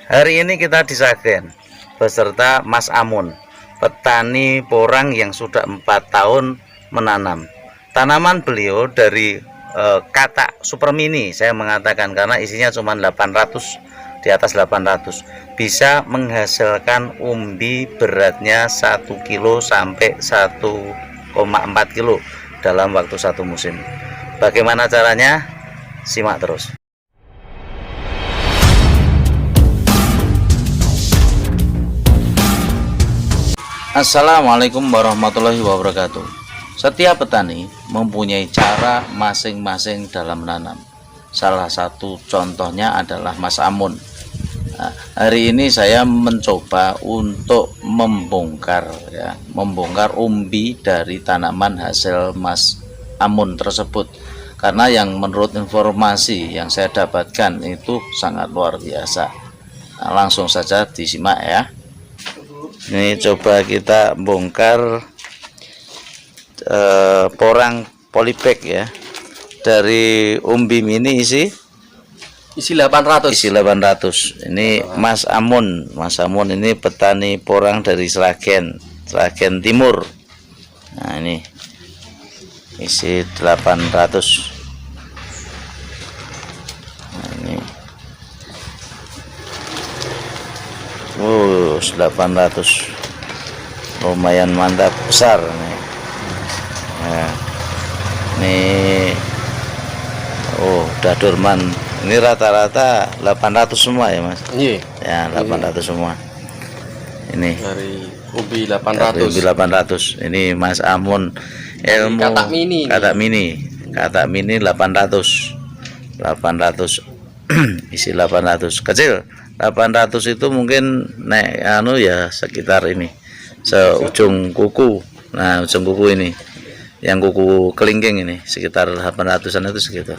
Hari ini kita di Sragen beserta Mas Amun, petani porang yang sudah 4 tahun menanam. Tanaman beliau dari katak super mini, saya mengatakan, karena isinya cuma 800, di atas 800, bisa menghasilkan umbi beratnya 1 kilo sampai 1,4 kilo dalam waktu satu musim. Bagaimana caranya? Simak terus. Assalamualaikum warahmatullahi wabarakatuh. Setiap petani mempunyai cara masing-masing dalam menanam. Salah satu contohnya adalah Mas Amun. Nah, hari ini saya mencoba untuk membongkar umbi dari tanaman hasil Mas Amun tersebut, karena yang menurut informasi yang saya dapatkan itu sangat luar biasa. Nah, langsung saja disimak ya. Ini coba kita bongkar porang polybag ya, dari umbi mini isi 800. Ini Mas Amun ini petani porang dari Sragen Timur. Nah, ini isi 800. Nah, ini 800, lumayan mantap, besar nih. Nah, ini udah dorman. Ini rata-rata 800 semua ya Mas? Iya. Ya, 800 semua. Ini dari ubi 800. Ini Mas Amun, ilmu katak mini 800 isi 800 kecil. 800 itu mungkin naik ya sekitar ini seujung kuku. Nah, ujung kuku ini yang kuku kelingking ini sekitar 800-an itu segitu.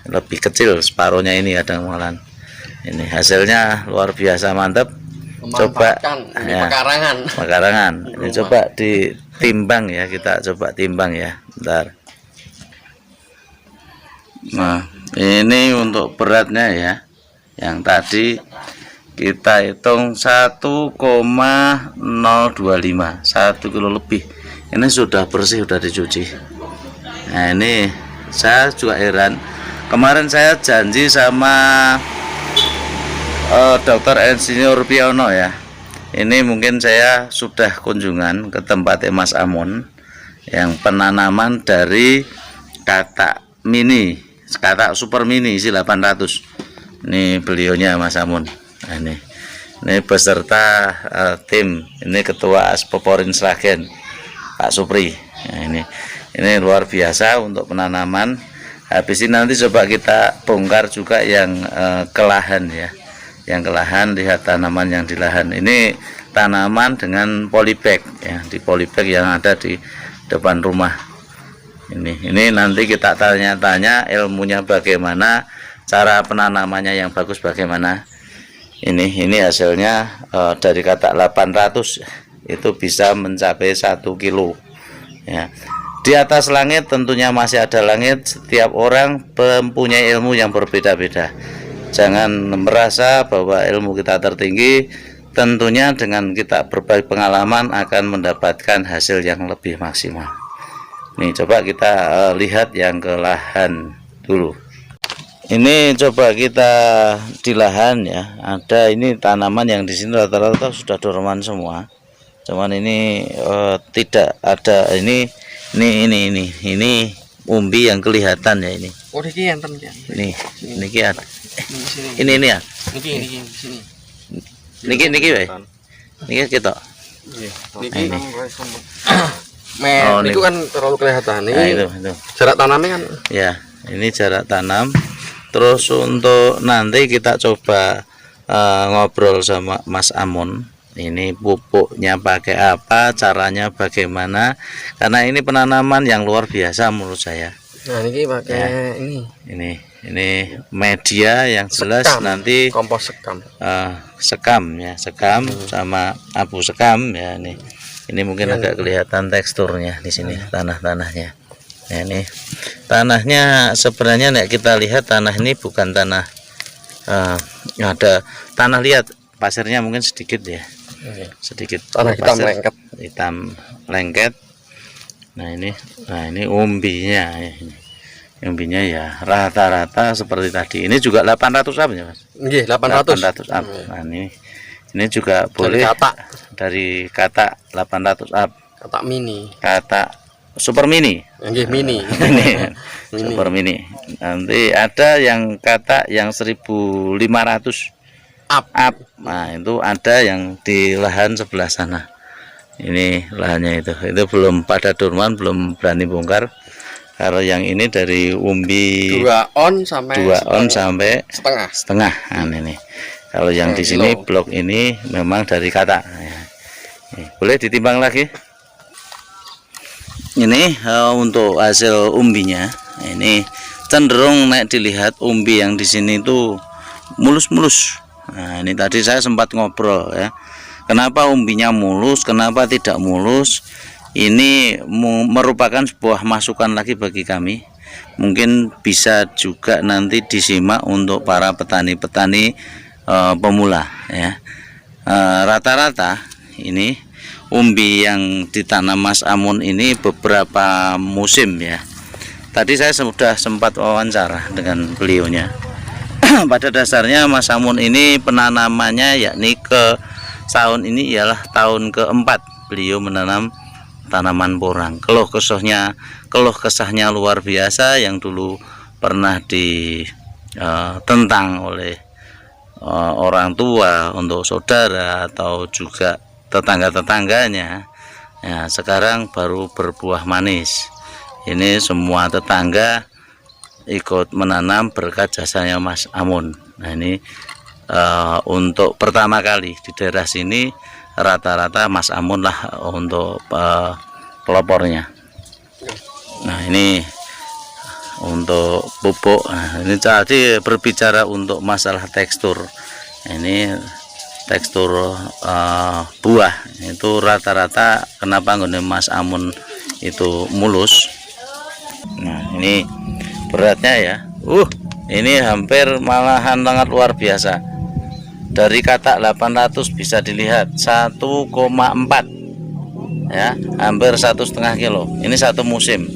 Lebih kecil separuhnya ini kadang malahan. Ini hasilnya luar biasa mantap. Coba ya, pekarangan. Ini coba ditimbang ya, kita coba timbang ya. Bentar. Nah, ini untuk beratnya ya. Yang tadi kita hitung 1,025, 1 kilo lebih. Ini sudah bersih, sudah dicuci. Nah, ini saya juga heran. Kemarin saya janji sama Dr. Insinyur Piono ya. Ini mungkin saya sudah kunjungan ke tempat Mas Amun yang penanaman dari katak mini, katak super mini isi 800. Ini beliaunya Mas Amun. Nah, ini beserta tim. Ini ketua Aspoporin Sragen, Pak Supri. Nah, ini luar biasa untuk penanaman. Habis ini nanti coba kita bongkar juga yang kelahan ya. Yang kelahan, lihat tanaman yang di lahan. Ini tanaman dengan polybag ya, di polybag yang ada di depan rumah. Ini nanti kita tanya-tanya ilmunya bagaimana, cara penanamannya yang bagus bagaimana. Ini hasilnya dari katak 800 itu bisa mencapai 1 kilo ya. Di atas langit tentunya masih ada langit. Setiap orang mempunyai ilmu yang berbeda-beda. Jangan merasa bahwa ilmu kita tertinggi. Tentunya dengan kita berbagi pengalaman akan mendapatkan hasil yang lebih maksimal. Nih, coba kita lihat yang ke lahan dulu. Ini coba kita di lahan ya. Ada ini tanaman yang di sini rata-rata sudah dorman semua. Cuman ini tidak ada ini umbi yang kelihatan ya ini. Oh, ini enten ya. Ini ada. Ini ya. Sini. Niki wae. Niki kita. Niki. Itu kan terlalu kelihatan. Ini itu. Jarak tanamnya kan. Ya, ini jarak tanam. Terus untuk nanti kita coba ngobrol sama Mas Amun. Ini pupuknya pakai apa, caranya bagaimana? Karena ini penanaman yang luar biasa menurut saya. Nah, ini pakai ya. Ini media yang jelas sekam. Nanti kompos sekam. Sekam sama abu sekam ya. Ini mungkin agak kelihatan teksturnya di sini tanahnya. Nah, ini tanahnya sebenarnya kita lihat tanah ini bukan tanah ada tanah liat, pasirnya mungkin sedikit ya, sedikit tanah hitam lengket. Hitam lengket. Nah ini umbinya ya. Umbinya ya rata-rata seperti tadi. Ini juga 800 up ya Mas? Nggih, 800 up. Nah ini juga boleh dari kata 800 up. Kata mini. Kata super mini. Nggih, mini. Super mini. Nanti ada yang kata yang 1500 up. Nah itu ada yang di lahan sebelah sana. Ini lahannya itu belum pada durman, belum berani bongkar. Kalau yang ini dari umbi 2 on sampai setengah. Nah, ini kalau yang di sini blok ini memang dari kata ya. Boleh ditimbang lagi. Ini untuk hasil umbinya, ini cenderung naik dilihat umbi yang di sini itu mulus-mulus. Nah ini tadi saya sempat ngobrol ya, kenapa umbinya mulus, kenapa tidak mulus. Ini merupakan sebuah masukan lagi bagi kami. Mungkin bisa juga nanti disimak untuk para petani-petani pemula ya. Rata-rata ini umbi yang ditanam Mas Amun ini beberapa musim ya. Tadi saya sudah sempat wawancara dengan beliaunya. Pada dasarnya Mas Amun ini penanamannya yakni ke tahun ini ialah tahun keempat beliau menanam tanaman porang. Keluh kesahnya luar biasa, yang dulu pernah ditentang oleh orang tua untuk saudara atau juga tetangga-tetangganya ya, sekarang baru berbuah manis. Ini semua tetangga ikut menanam berkat jasanya Mas Amun. Nah ini untuk pertama kali di daerah sini rata-rata Mas Amun lah untuk pelopornya. Nah ini untuk pupuk. Nah, ini tadi berbicara untuk masalah tekstur. Ini tekstur buah itu rata-rata kenapa nggak Mas Amun itu mulus. Nah ini beratnya ya, ini hampir malahan sangat luar biasa. Dari kata 800 bisa dilihat 1,4 ya, hampir 1,5 kilo. Ini satu musim.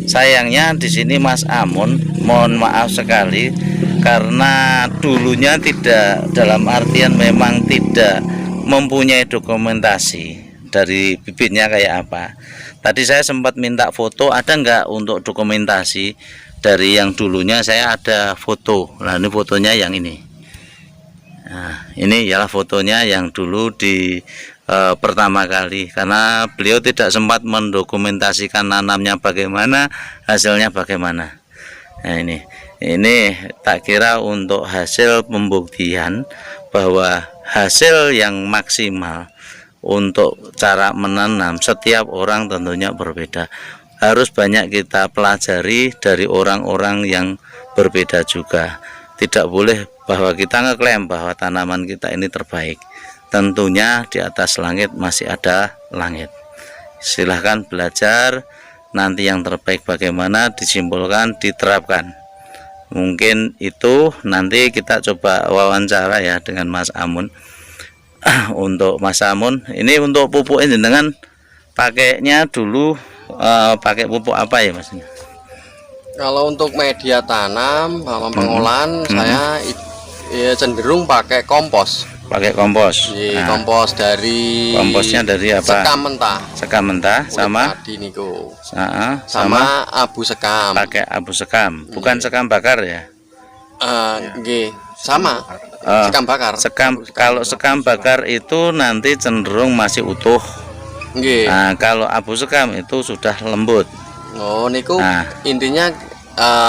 Sayangnya di sini Mas Amun, mohon maaf sekali karena dulunya tidak, dalam artian memang tidak mempunyai dokumentasi dari bibitnya kayak apa. Tadi saya sempat minta foto, ada nggak untuk dokumentasi dari yang dulunya. Saya ada foto. Nah ini fotonya yang ini. Nah, ini ialah fotonya yang dulu di pertama kali, karena beliau tidak sempat mendokumentasikan nanamnya bagaimana, hasilnya bagaimana. Nah ini tak kira untuk hasil pembuktian bahwa hasil yang maksimal untuk cara menanam setiap orang tentunya berbeda. Harus banyak kita pelajari dari orang-orang yang berbeda juga. Tidak boleh bahwa kita ngeklaim bahwa tanaman kita ini terbaik. Tentunya di atas langit masih ada langit. Silahkan belajar, nanti yang terbaik bagaimana disimpulkan, diterapkan. Mungkin itu nanti kita coba wawancara ya dengan Mas Amun. Untuk Mas Amun ini untuk pupuk ini dengan pakainya dulu pakai pupuk apa ya Mas? Kalau untuk media tanam sama pengolahan saya ya cenderung pakai kompos. Pakai kompos. Nah, kompos dari komposnya dari apa? Sekam mentah sama tadi niku. Sama abu sekam. Pakai abu sekam, bukan sekam bakar ya? Sama. Sekam bakar. Kalau sekam bakar itu nanti cenderung masih utuh. Nah, kalau abu sekam itu sudah lembut. Oh, niku intinya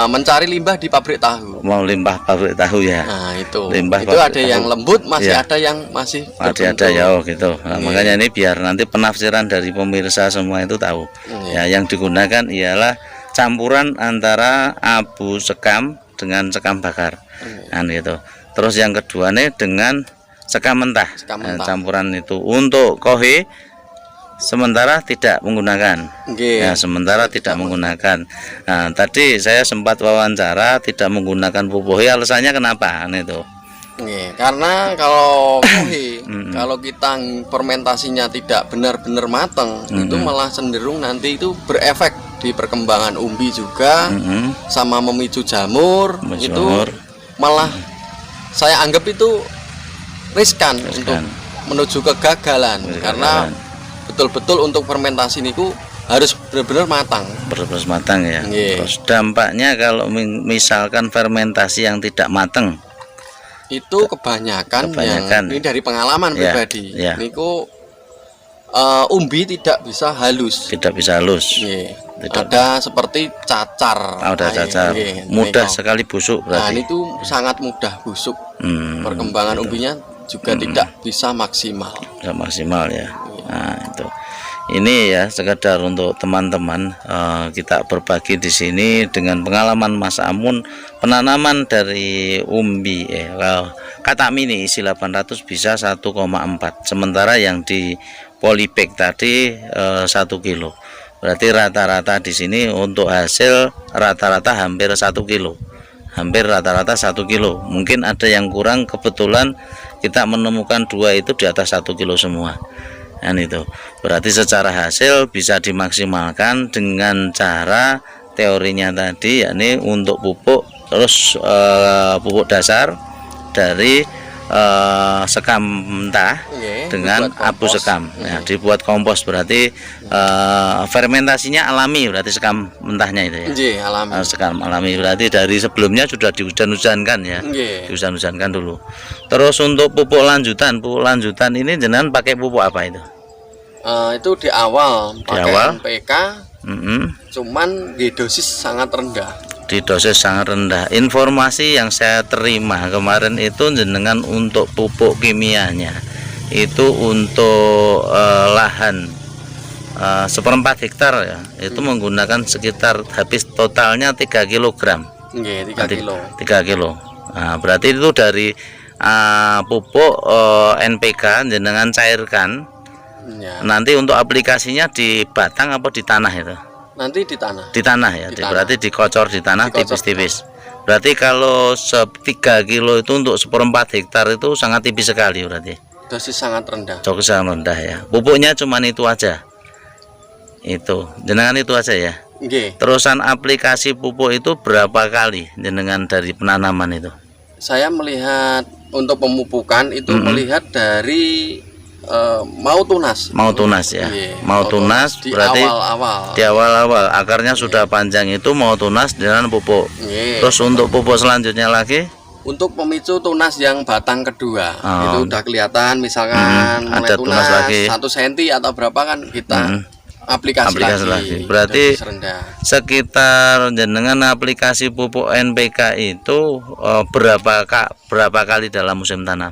mencari limbah di pabrik tahu. Mau limbah pabrik tahu ya. Nah, itu. Limbah itu ada tahu. yang lembut, masih ada yang masih ada ya gitu. Nah, makanya ini biar nanti penafsiran dari pemirsa semua itu tahu. Ya, yang digunakan ialah campuran antara abu sekam dengan sekam bakar. Nah, gitu. Terus yang kedua nih dengan sekam mentah. Campuran itu untuk kohe sementara tidak menggunakan. Ya, sementara tidak menggunakan. Nah, tadi saya sempat wawancara tidak menggunakan pupuk. Alasannya kenapa? Nah, itu. Karena kalau kalau kita fermentasinya tidak benar-benar matang, itu malah cenderung nanti itu berefek di perkembangan umbi juga, sama memicu jamur. Itu malah saya anggap itu riskan untuk menuju kegagalan, karena betul-betul untuk fermentasi niku harus benar-benar matang. Benar-benar matang ya. Terus dampaknya kalau misalkan fermentasi yang tidak matang, itu kebanyakan yang ini dari pengalaman pribadi. Niku umbi tidak bisa halus. Tidak bisa halus. Ada seperti cacar. Ada cacar. Mudah sekali busuk berarti. Nah, itu sangat mudah busuk. Perkembangan umbinya juga tidak bisa maksimal. Bisa maksimal ya. Nah, itu. Ini ya sekedar untuk teman-teman, kita berbagi di sini dengan pengalaman Mas Amun penanaman dari umbi. Katak mini isi 800 bisa 1,4, sementara yang di polybag tadi 1 kilo. Berarti rata-rata di sini untuk hasil rata-rata hampir 1 kilo. Hampir rata-rata 1 kilo. Mungkin ada yang kurang, kebetulan kita menemukan 2 itu di atas 1 kilo semua. Dan itu berarti secara hasil bisa dimaksimalkan dengan cara teorinya tadi, yakni untuk pupuk, terus pupuk dasar dari sekam mentah dengan abu sekam. Nah, dibuat kompos, berarti fermentasinya alami, berarti sekam mentahnya itu ya. Alami. Sekam alami, berarti dari sebelumnya sudah dihujan-hujankan ya. Dihujan-hujankan dulu. Terus untuk pupuk lanjutan ini jenengan pakai pupuk apa itu? Itu di awal pakai NPK, cuman di dosis sangat rendah. Di dosis sangat rendah. Informasi yang saya terima kemarin itu jenengan untuk pupuk kimianya itu untuk lahan 1/4 hektar ya, itu menggunakan sekitar habis totalnya 3 kg. 3 kilo. Nah, berarti itu dari pupuk NPK jenengan cairkan. Nanti untuk aplikasinya di batang apa di tanah itu? Nanti di tanah. Di tanah ya. Berarti dikocor di tanah tipis-tipis. Berarti kalau 3 kilo itu untuk 1/4 hektar itu sangat tipis sekali berarti. Dosis sangat rendah. Dosis sangat rendah ya. Pupuknya cuman itu aja. Itu. Jenengan itu aja ya. Terusan aplikasi pupuk itu berapa kali jenengan dari penanaman itu? Saya melihat untuk pemupukan itu melihat dari mau tunas ya. Mau tunas berarti di awal-awal akarnya sudah panjang itu mau tunas dengan pupuk. Terus untuk pupuk selanjutnya lagi untuk pemicu tunas yang batang kedua itu udah kelihatan, misalkan mulai ada tunas lagi 1 cm atau berapa kan kita aplikasi lagi. Berarti sekitar jenengan aplikasi pupuk NPK itu berapa kali dalam musim tanam?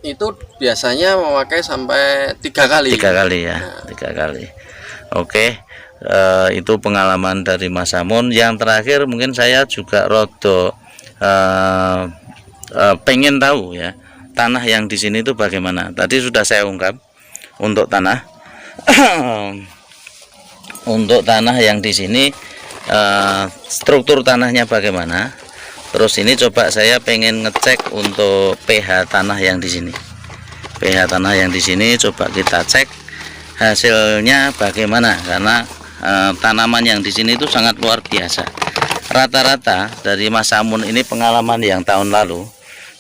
Itu biasanya memakai sampai 3 kali. 3 kali ya. 3 kali. Oke. Itu pengalaman dari Mas Amun. Yang terakhir mungkin saya juga pengen tahu ya, tanah yang di sini itu bagaimana. Tadi sudah saya ungkap untuk tanah. Untuk tanah yang di sini struktur tanahnya bagaimana. Terus ini coba saya pengen ngecek untuk pH tanah yang di sini. pH tanah yang di sini coba kita cek hasilnya bagaimana, karena tanaman yang di sini itu sangat luar biasa. Rata-rata dari Mas Amun ini pengalaman yang tahun lalu,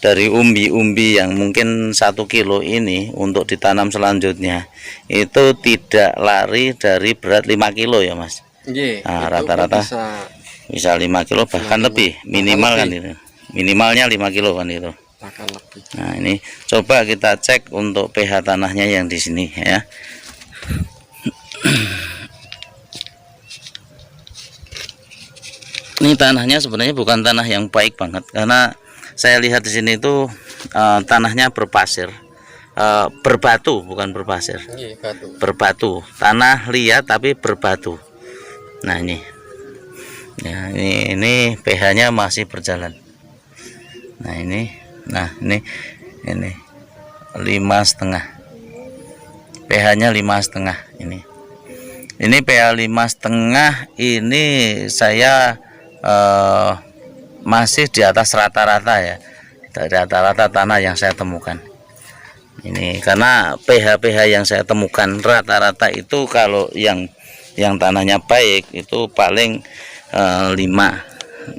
dari umbi-umbi yang mungkin 1 kilo ini untuk ditanam selanjutnya itu tidak lari dari berat 5 kilo ya Mas. Nah, rata-rata bisa 5 kilo bahkan lebih, minimal kan itu, minimalnya 5 kilo kan itu. Nah, ini coba kita cek untuk pH tanahnya yang di sini ya. Ini tanahnya sebenarnya bukan tanah yang baik banget, karena saya lihat di sini itu tanahnya berpasir, berbatu, bukan berpasir. Berbatu, tanah liat tapi berbatu. Nah ini ya, ini pH-nya masih berjalan. Nah ini 5,5, pH-nya 5,5. Ini pH 5,5 ini saya masih di atas rata-rata ya, dari rata-rata tanah yang saya temukan. Ini karena pH yang saya temukan rata-rata itu kalau yang tanahnya baik itu paling 5,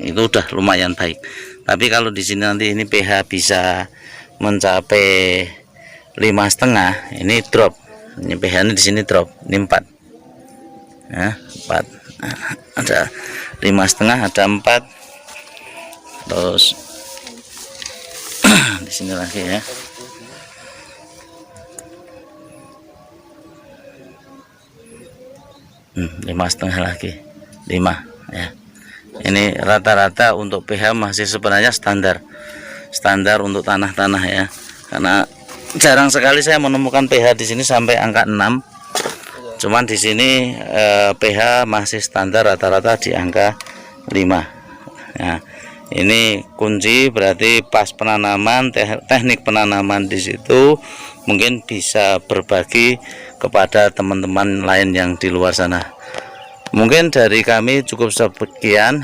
itu udah lumayan baik. Tapi kalau di sini nanti ini pH bisa mencapai 5,5, ini drop. Ini pH-nya di sini drop, ini 4. Ya, 4. Nah, ada 5,5, ada 4. Terus di sini lagi ya. 5,5 lagi, 5 ya. Ini rata-rata untuk pH masih sebenarnya standar untuk tanah-tanah ya, karena jarang sekali saya menemukan pH di sini sampai angka 6. Cuman di sini pH masih standar rata-rata di angka 5 ya. Ini kunci, berarti pas penanaman, teknik penanaman di situ mungkin bisa berbagi kepada teman-teman lain yang di luar sana. Mungkin dari kami cukup sekian.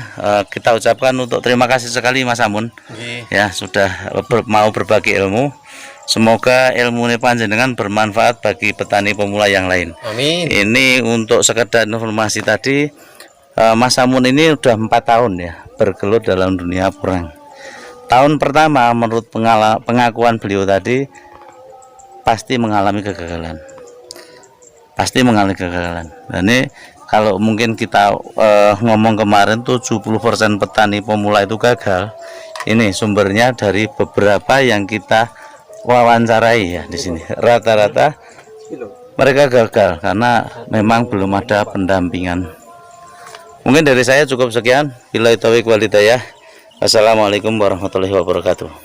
Kita ucapkan untuk terima kasih sekali Mas Amun ya sudah mau berbagi ilmu. Semoga ilmu ini panjenengan bermanfaat bagi petani pemula yang lain. Amin. Ini untuk sekedar informasi tadi, Mas Amun ini udah 4 tahun ya bergelut dalam dunia perang. Tahun pertama menurut pengakuan beliau tadi pasti mengalami kegagalan. Dan ini kalau mungkin kita ngomong kemarin 70% petani pemula itu gagal. Ini sumbernya dari beberapa yang kita wawancarai ya di sini. Rata-rata mereka gagal karena memang belum ada pendampingan. Mungkin dari saya cukup sekian. Billahi taufiq wal hidayah. Wassalamualaikum warahmatullahi wabarakatuh.